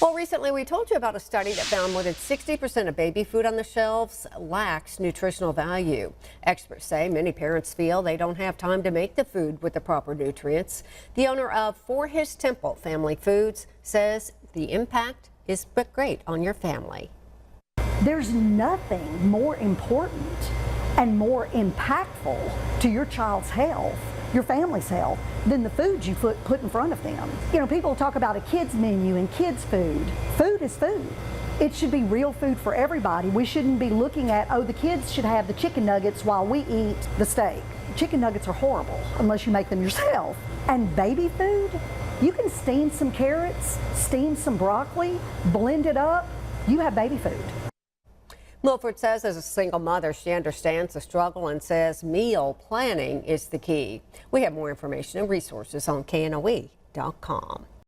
Well, recently we told you about a study that found more than 60% of baby food on the shelves lacks nutritional value. Experts say many parents feel they don't have time to make the food with the proper nutrients. The owner of For His Temple Family Foods says the impact is but great on your family. There's nothing more important and more impactful to your child's health, your family's health, than the food you put in front of them. You know, people talk about a kid's menu and kids' food. Food is food. It should be real food for everybody. We shouldn't be looking at, oh, the kids should have the chicken nuggets while we eat the steak. Chicken nuggets are horrible unless you make them yourself. And baby food, you can steam some carrots, steam some broccoli, blend it up, you have baby food. Milford says as a single mother, she understands the struggle and says meal planning is the key. We have more information and resources on KNOE.com.